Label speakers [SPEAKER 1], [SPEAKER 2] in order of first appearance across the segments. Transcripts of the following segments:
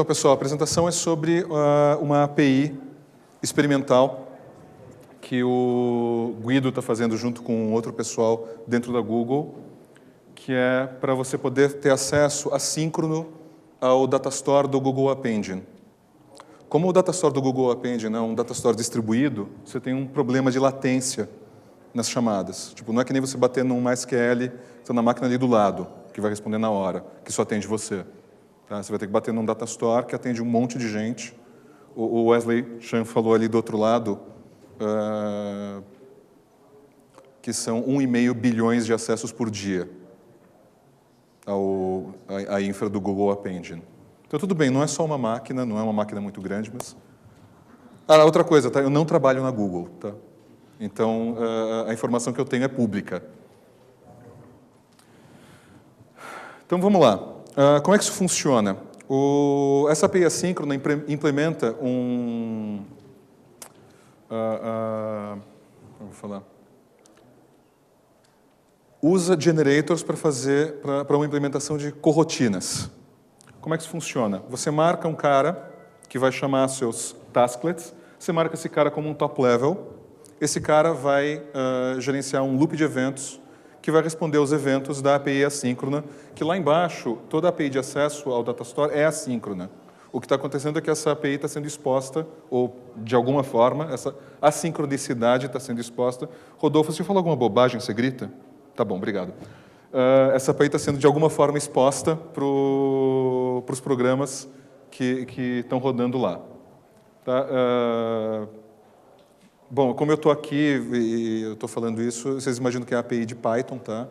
[SPEAKER 1] Então, pessoal, a apresentação é sobre uma API experimental que o Guido está fazendo junto com outro pessoal dentro da Google, que é para você poder ter acesso assíncrono ao Datastore do Google App Engine. Como o Datastore do Google App Engine é um Datastore distribuído, você tem um problema de latência nas chamadas. Tipo, não é que nem você bater num MySQL, está na máquina ali do lado, que vai responder na hora, que só atende você. Tá? Você vai ter que bater num Datastore que atende um monte de gente. O Wesley Chan falou ali do outro lado, que são 1,5 bilhões de acessos por dia à infra do Google App Engine. Então, tudo bem, não é só uma máquina, não é uma máquina muito grande, mas... Ah, outra coisa, tá? Eu não trabalho na Google, tá? Então, a informação que eu tenho é pública. Então, vamos lá. Como é que isso funciona? Essa API assíncrona implementa um... vou falar. Usa generators para uma implementação de corrotinas. Como é que isso funciona? Você marca um cara que vai chamar seus tasklets, você marca esse cara como um top level, esse cara vai gerenciar um loop de eventos que vai responder aos eventos da API assíncrona, que lá embaixo, toda a API de acesso ao Datastore é assíncrona. O que está acontecendo é que essa API está sendo exposta, ou de alguma forma, essa assincronicidade está sendo exposta. Rodolfo, se eu falar alguma bobagem, você grita? Tá bom, obrigado. Essa API está sendo, de alguma forma, exposta para os programas que estão rodando lá. Tá? Bom, como eu estou aqui e eu estou falando isso, vocês imaginam que é a API de Python, tá?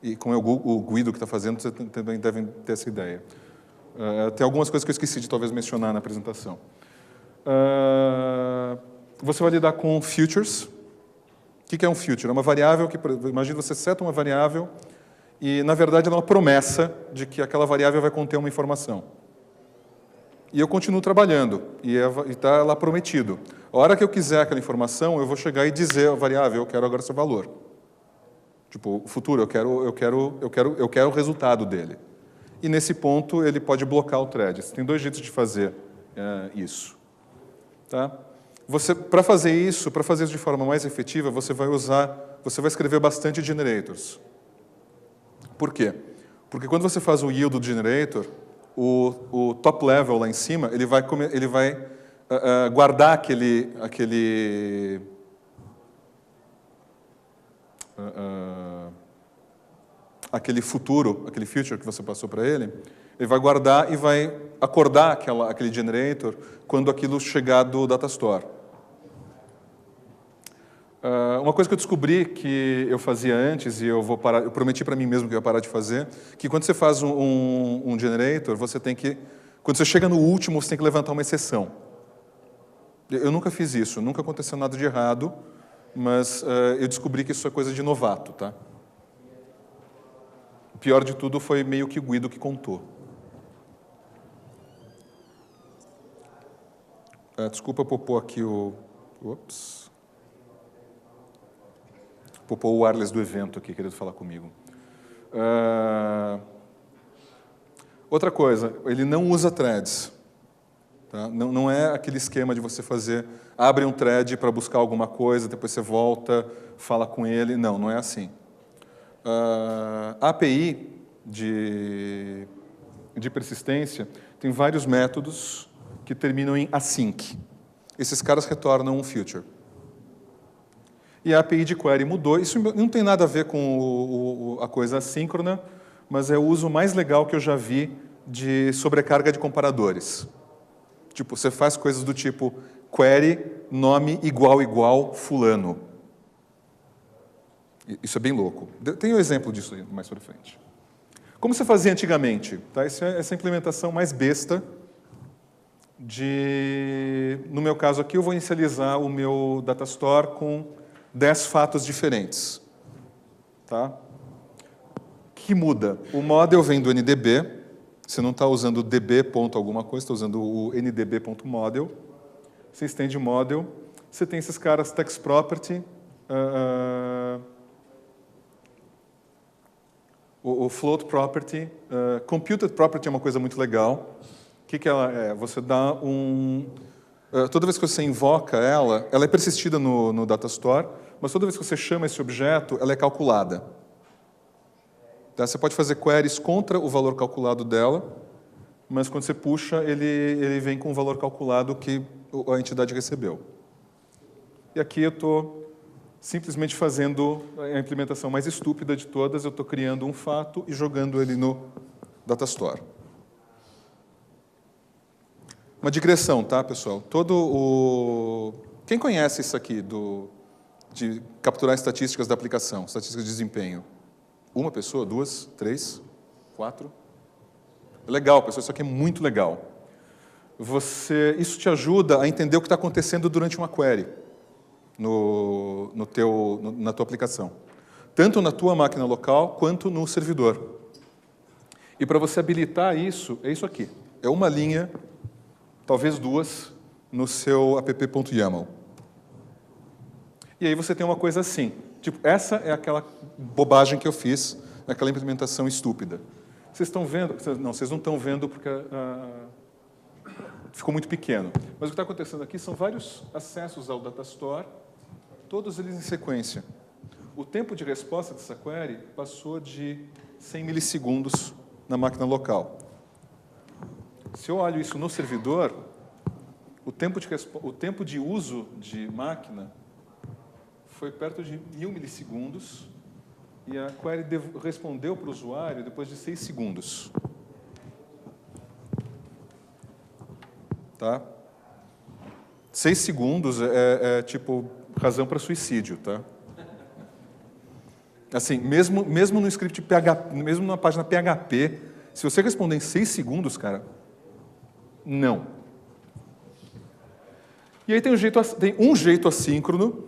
[SPEAKER 1] E como é o Guido que está fazendo, vocês também devem ter essa ideia. Tem algumas coisas que eu esqueci de talvez mencionar na apresentação. Você vai lidar com futures. O que é um future? É uma variável que, imagina, você seta uma variável e, na verdade, ela é uma promessa de que aquela variável vai conter uma informação. E eu continuo trabalhando, e está lá prometido. A hora que eu quiser aquela informação, eu vou chegar e dizer à variável, eu quero agora esse valor. Tipo, o futuro, eu quero o resultado dele. E, nesse ponto, ele pode blocar o thread. Tem dois jeitos de fazer isso. Tá? Para fazer isso de forma mais efetiva, você vai escrever bastante generators. Por quê? Porque quando você faz o yield do generator, o top level lá em cima, ele vai guardar aquele futuro, aquele future que você passou para ele, ele vai guardar e vai acordar aquele generator quando aquilo chegar do Datastore. Uma coisa que eu descobri que eu fazia antes, e eu prometi para mim mesmo que eu ia parar de fazer, que quando você faz um generator, quando você chega no último, você tem que levantar uma exceção. Eu nunca fiz isso, nunca aconteceu nada de errado, mas eu descobri que isso é coisa de novato, tá? O pior de tudo foi meio que o Guido que contou. Desculpa por pôr aqui o... Ups. Vou pôr o wireless do evento aqui, querendo falar comigo. Outra coisa, ele não usa threads. Tá? Não é aquele esquema de você abre um thread para buscar alguma coisa, depois você volta, fala com ele. Não é assim. A API de persistência tem vários métodos que terminam em async. Esses caras retornam um future. E a API de query mudou. Isso não tem nada a ver com a coisa assíncrona, mas é o uso mais legal que eu já vi de sobrecarga de comparadores. Tipo, você faz coisas do tipo query, nome igual fulano. Isso é bem louco. Tem um exemplo disso aí mais para frente. Como você fazia antigamente? Tá? Essa implementação mais besta no meu caso aqui, eu vou inicializar o meu Datastore com 10 fatos diferentes. Tá? O que muda? O model vem do NDB, você não está usando db ponto alguma coisa, está usando o ndb.model. Você estende o model, você tem esses caras text property, o float property, computed property é uma coisa muito legal, que ela é? Você dá toda vez que você invoca ela é persistida no Datastore, mas toda vez que você chama esse objeto, ela é calculada. Tá? Você pode fazer queries contra o valor calculado dela, mas quando você puxa, ele vem com o valor calculado que a entidade recebeu. E aqui eu estou simplesmente fazendo a implementação mais estúpida de todas, eu estou criando um fato e jogando ele no Datastore. Uma digressão, tá, pessoal? Quem conhece isso aqui, de capturar estatísticas da aplicação, estatísticas de desempenho? Uma pessoa, duas, três, quatro? Legal, pessoal, isso aqui é muito legal. Isso te ajuda a entender o que está acontecendo durante uma query na tua aplicação. Tanto na tua máquina local, quanto no servidor. E para você habilitar isso, é isso aqui. É uma linha, talvez duas, no seu app.yaml. E aí você tem uma coisa assim. Tipo, essa é aquela bobagem que eu fiz, aquela implementação estúpida. Vocês estão vendo? Não, vocês não estão vendo porque ficou muito pequeno. Mas o que está acontecendo aqui são vários acessos ao Datastore, todos eles em sequência. O tempo de resposta dessa query passou de 100 milissegundos na máquina local. Se eu olho isso no servidor, o tempo de uso de máquina foi perto de 1000 milissegundos e a query respondeu para o usuário depois de 6 segundos. Tá? 6 segundos tipo razão para suicídio, tá? Assim, mesmo no script PHP, mesmo na página PHP, se você responder em 6 segundos, não. E aí tem um jeito assíncrono,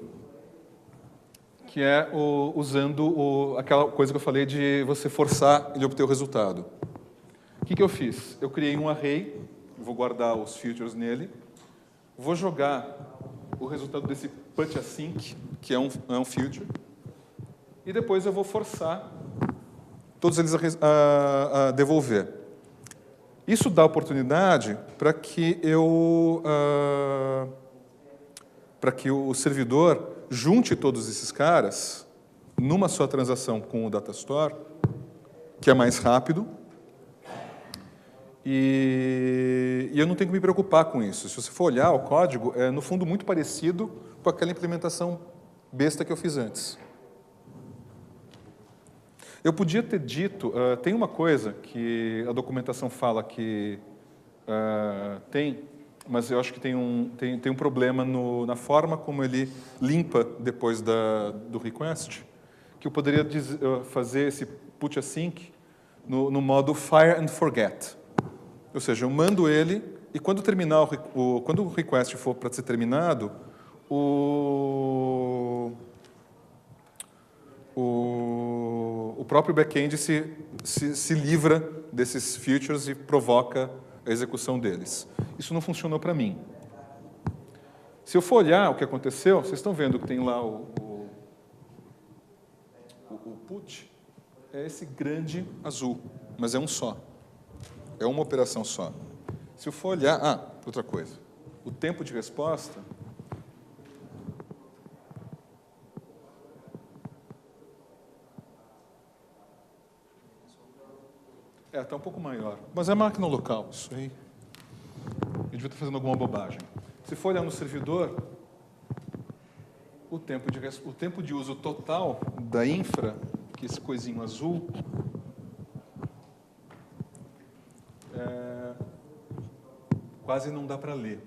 [SPEAKER 1] que é usando aquela coisa que eu falei de você forçar ele a obter o resultado. O que eu fiz? Eu criei um array, vou guardar os features nele, vou jogar o resultado desse put async, que é um feature, e depois eu vou forçar todos eles a devolver. Isso dá oportunidade para que o servidor junte todos esses caras numa só transação com o Datastore, que é mais rápido, e eu não tenho que me preocupar com isso. Se você for olhar o código, é, no fundo, muito parecido com aquela implementação besta que eu fiz antes. Eu podia ter dito, tem uma coisa que a documentação fala que tem, mas eu acho que tem um problema na forma como ele limpa depois do request, que eu poderia fazer esse put async no modo fire and forget. Ou seja, eu mando ele e quando terminar quando o request for para ser terminado, o próprio back-end se livra desses features e provoca a execução deles. Isso não funcionou para mim. Se eu for olhar o que aconteceu, vocês estão vendo que tem lá o put, é esse grande azul, mas é um só. É uma operação só. Se eu for olhar... outra coisa. O tempo de resposta... Está um pouco maior. Mas é máquina local, isso aí. Eu devia estar fazendo alguma bobagem. Se for olhar no servidor, o tempo de uso total da infra, que é esse coisinho azul, quase não dá para ler.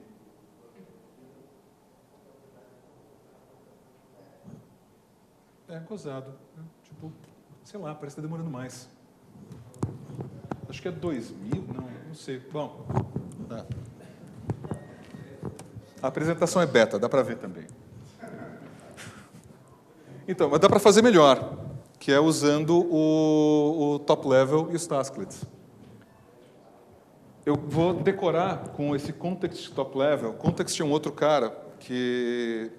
[SPEAKER 1] É gozado. Tipo, sei lá, parece que está demorando mais. Acho que é 2000, não sei. Bom, a apresentação é beta, dá para ver também. Então, mas dá para fazer melhor, que é usando o top level e os tasklets. Eu vou decorar com esse context top level. Context é um outro cara que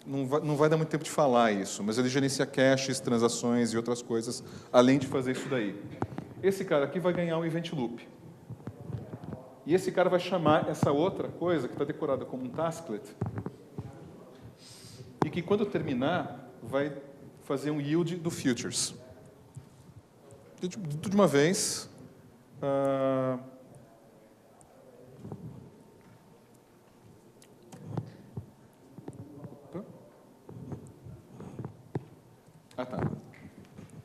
[SPEAKER 1] não vai dar muito tempo de falar isso, mas ele gerencia caches, transações e outras coisas, além de fazer isso daí. Esse cara aqui vai ganhar um event loop. E esse cara vai chamar essa outra coisa, que está decorada como um tasklet, e que quando terminar, vai fazer um yield do futures. Tudo de uma vez. Tá.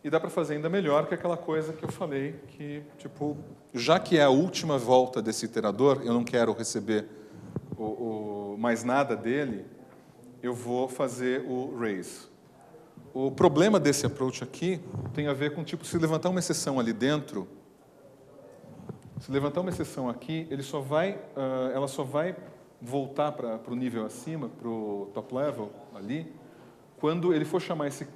[SPEAKER 1] E dá para fazer ainda melhor que aquela coisa que eu falei, que, tipo, já que é a última volta desse iterador, eu não quero receber mais nada dele, eu vou fazer o raise. O problema desse approach aqui tem a ver com, tipo, se levantar uma exceção ali dentro, se levantar uma exceção aqui, ela só vai voltar para o nível acima, para o top level ali, quando ele for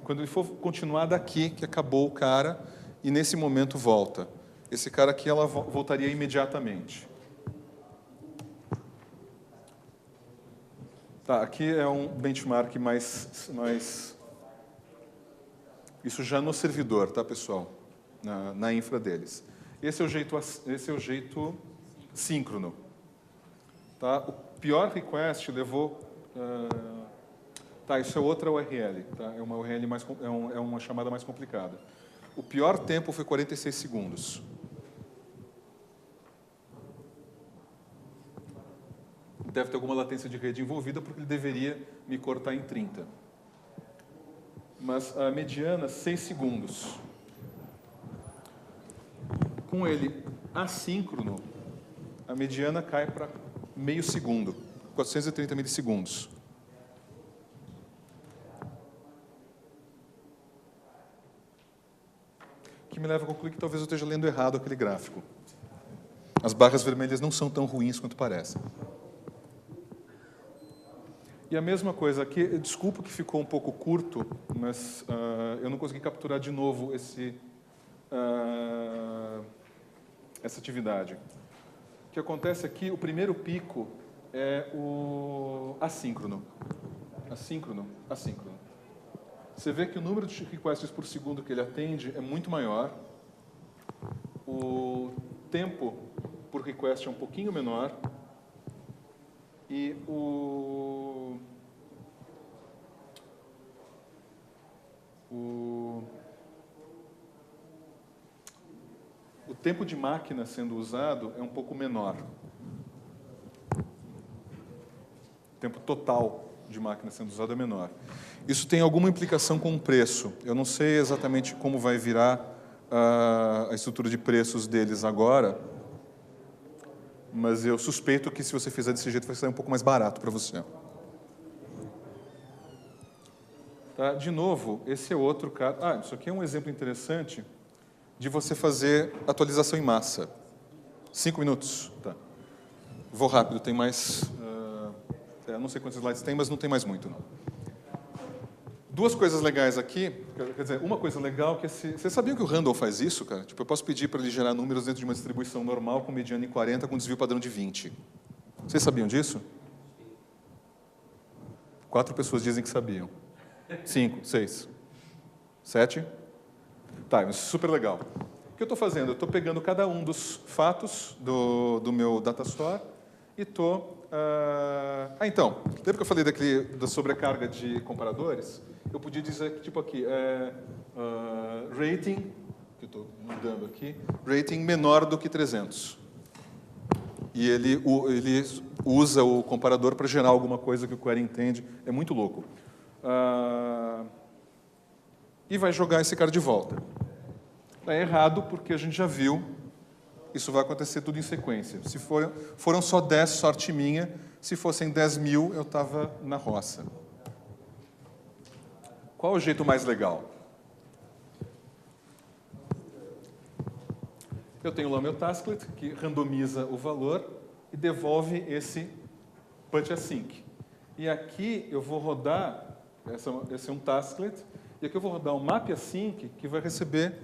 [SPEAKER 1] quando ele for continuar daqui, que acabou o cara, e nesse momento volta. Esse cara aqui, ela voltaria imediatamente. Tá, aqui é um benchmark mais isso já no servidor, tá, pessoal? Na infra deles. Esse é o jeito síncrono. Tá? O pior request levou... Tá, isso é outra URL. Tá? É uma URL é uma chamada mais complicada. O pior tempo foi 46 segundos. Deve ter alguma latência de rede envolvida, porque ele deveria me cortar em 30. Mas a mediana, 6 segundos. Com ele assíncrono, a mediana cai para meio segundo, 430 milissegundos. Que me leva a concluir que talvez eu esteja lendo errado aquele gráfico. As barras vermelhas não são tão ruins quanto parecem. E a mesma coisa aqui, desculpa que ficou um pouco curto, mas eu não consegui capturar de novo essa atividade. O que acontece aqui, o primeiro pico é o assíncrono. Assíncrono. Você vê que o número de requests por segundo que ele atende é muito maior. O tempo por request é um pouquinho menor. E o tempo de máquina sendo usado é um pouco menor. O tempo total de máquina sendo usado é menor. Isso tem alguma implicação com o preço. Eu não sei exatamente como vai virar a estrutura de preços deles agora, mas eu suspeito que se você fizer desse jeito vai sair um pouco mais barato para você. Tá? De novo, esse é outro caso. Isso aqui é um exemplo interessante de você fazer atualização em massa. 5 minutos. Tá. Vou rápido, tem mais... não sei quantos slides tem, mas não tem mais muito, não. Duas coisas legais aqui. Quer dizer, uma coisa legal que vocês sabiam que o Randall faz isso, cara? Tipo, eu posso pedir para ele gerar números dentro de uma distribuição normal com mediana em 40 com desvio padrão de 20. Vocês sabiam disso? 4 pessoas dizem que sabiam. 5, 6, 7. Tá, isso é super legal. O que eu estou fazendo? Eu estou pegando cada um dos fatos do meu data store e estou... então, lembra que eu falei da sobrecarga de comparadores? Eu podia dizer que, tipo aqui, rating, que eu estou mudando aqui, rating menor do que 300. E ele usa o comparador para gerar alguma coisa que o query entende. É muito louco. E vai jogar esse cara de volta. É errado, porque a gente já viu, isso vai acontecer tudo em sequência. Se foram só 10, sorte minha. Se fossem 10 mil, eu estava na roça. Qual o jeito mais legal? Eu tenho lá o meu tasklet, que randomiza o valor e devolve esse punch async. E aqui eu vou rodar, esse é um tasklet, e aqui eu vou rodar um map async que vai receber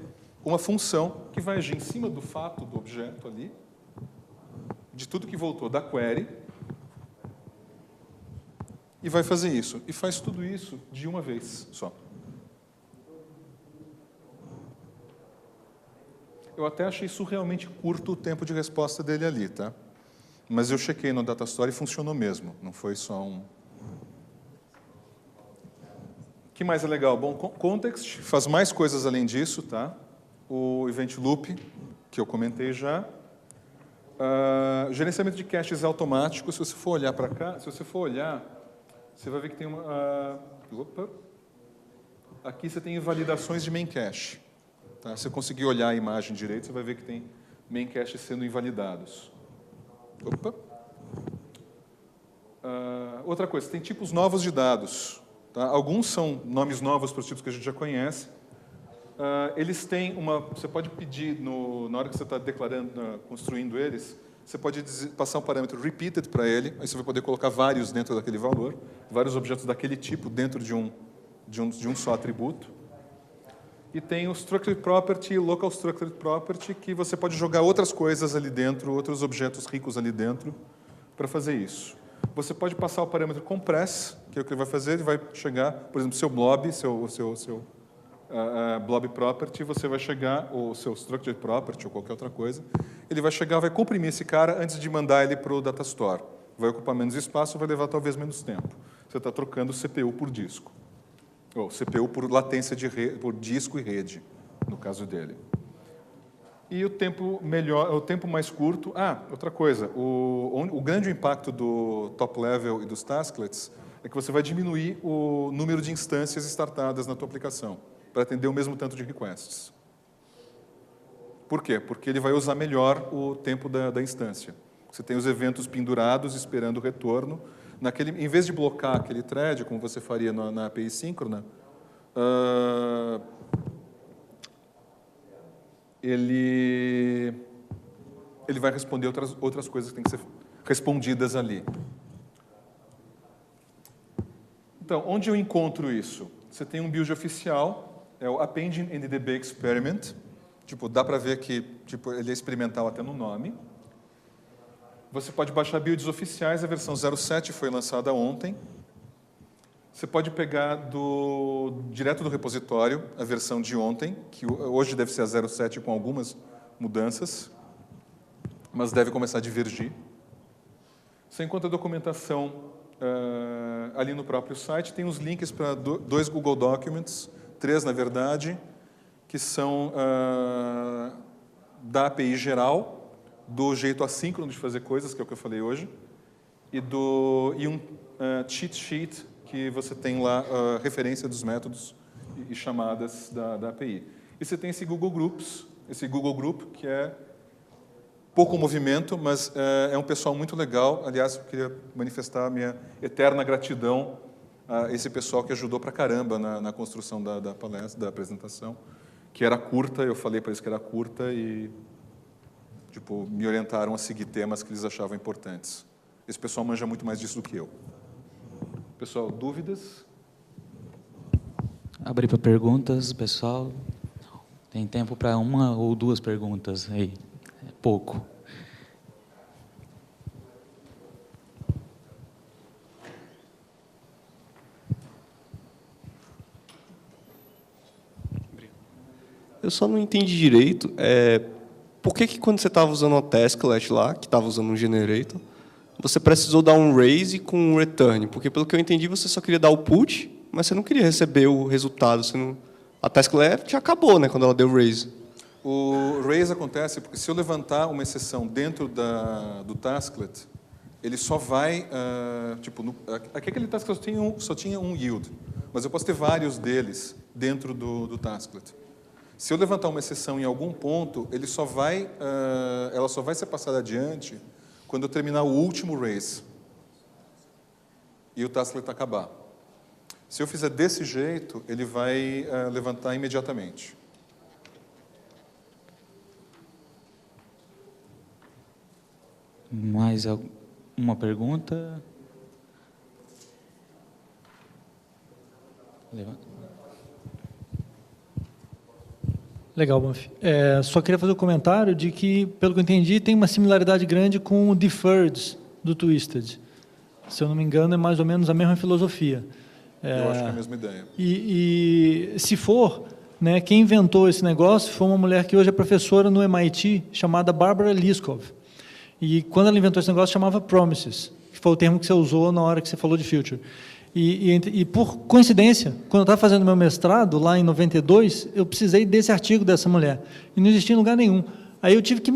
[SPEAKER 1] uma função que vai agir em cima do fato do objeto ali, de tudo que voltou da query, e vai fazer isso. E faz tudo isso de uma vez só. Eu até achei surrealmente curto o tempo de resposta dele ali, tá? Mas eu chequei no Datastore e funcionou mesmo, não foi só um... O que mais é legal? Bom, Context faz mais coisas além disso, tá? O Event Loop, que eu comentei já. Gerenciamento de caches automático. Se você for olhar para cá, se você for olhar, você vai ver que tem uma... Aqui você tem validações de main cache. Tá? Se você conseguir olhar a imagem direito, você vai ver que tem main cache sendo invalidados. Outra coisa, tem tipos novos de dados. Tá? Alguns são nomes novos para os tipos que a gente já conhece. Eles têm uma... Você pode pedir, na hora que você está declarando, construindo eles, você pode passar um parâmetro repeated para ele, aí você vai poder colocar vários dentro daquele valor, vários objetos daquele tipo dentro de um só atributo. E tem o Structured Property e Local Structured Property, que você pode jogar outras coisas ali dentro, outros objetos ricos ali dentro, para fazer isso. Você pode passar o parâmetro compress, que é o que ele vai fazer, ele vai chegar, por exemplo, seu blob, seu blob property, você vai chegar, ou seu structured property, ou qualquer outra coisa, ele vai chegar, vai comprimir esse cara antes de mandar ele para o Datastore. Vai ocupar menos espaço, vai levar talvez menos tempo. Você está trocando CPU por disco. Ou CPU por latência de rede, por disco e rede, no caso dele. E o tempo mais curto... outra coisa, o grande impacto do top level e dos tasklets é que você vai diminuir o número de instâncias startadas na tua aplicação, para atender o mesmo tanto de requests. Por quê? Porque ele vai usar melhor o tempo da instância. Você tem os eventos pendurados, esperando o retorno. Em vez de blocar aquele thread, como você faria na API síncrona, ele vai responder outras coisas que têm que ser respondidas ali. Então, onde eu encontro isso? Você tem um build oficial, é o Append NDB Experiment. Tipo, dá para ver que ele é experimental até no nome. Você pode baixar builds oficiais, a versão 07 foi lançada ontem. Você pode pegar direto do repositório a versão de ontem, que hoje deve ser a 07 com algumas mudanças, mas deve começar a divergir. Você encontra a documentação ali no próprio site, tem os links para 2 Google Documents, 3 na verdade, que são da API geral, do jeito assíncrono de fazer coisas, que é o que eu falei hoje, e um cheat sheet que você tem lá a referência dos métodos e chamadas da API. E você tem esse Google Groups, esse Google Group, que é pouco movimento, mas é um pessoal muito legal. Aliás, eu queria manifestar a minha eterna gratidão a esse pessoal que ajudou pra caramba na construção da palestra, da apresentação, que era curta, eu falei para eles que era curta e me orientaram a seguir temas que eles achavam importantes. Esse pessoal manja muito mais disso do que eu. Pessoal, dúvidas?
[SPEAKER 2] Abrir para perguntas, pessoal. Tem tempo para 1 ou 2 perguntas aí. É pouco.
[SPEAKER 3] Eu só não entendi direito. Por que quando você estava usando o tasklet lá, que estava usando um generator, você precisou dar um raise com um return? Porque, pelo que eu entendi, você só queria dar o put, mas você não queria receber o resultado. A tasklet já acabou, né, quando ela deu raise.
[SPEAKER 1] O raise acontece porque se eu levantar uma exceção dentro do tasklet, ele só vai... aquele tasklet só tinha um yield, mas eu posso ter vários deles dentro do tasklet. Se eu levantar uma exceção em algum ponto, ela só vai ser passada adiante quando eu terminar o último raise e o tasklet acabar. Se eu fizer desse jeito, ele vai levantar imediatamente.
[SPEAKER 2] Mais alguma pergunta? Levanta.
[SPEAKER 4] Legal, Banff. Só queria fazer um comentário de que, pelo que eu entendi, tem uma similaridade grande com o deferred do Twisted. Se eu não me engano, é mais ou menos a mesma filosofia.
[SPEAKER 1] Eu acho que é a mesma ideia.
[SPEAKER 4] E se for, né, quem inventou esse negócio foi uma mulher que hoje é professora no MIT, chamada Barbara Liskov. E quando ela inventou esse negócio, chamava Promises, que foi o termo que você usou na hora que você falou de Future. E por coincidência, quando eu estava fazendo meu mestrado, lá em 92, eu precisei desse artigo dessa mulher. E não existia em lugar nenhum. Aí eu tive que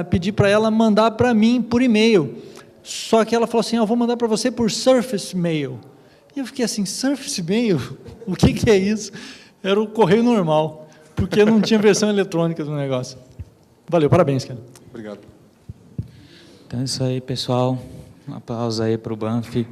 [SPEAKER 4] pedir para ela mandar para mim por e-mail. Só que ela falou assim, eu vou mandar para você por Surface Mail. E eu fiquei assim, Surface Mail? O que é isso? Era o correio normal, porque não tinha versão eletrônica do negócio. Valeu, parabéns, cara.
[SPEAKER 1] Obrigado.
[SPEAKER 2] Então é isso aí, pessoal. Um aplauso aí para o Banff.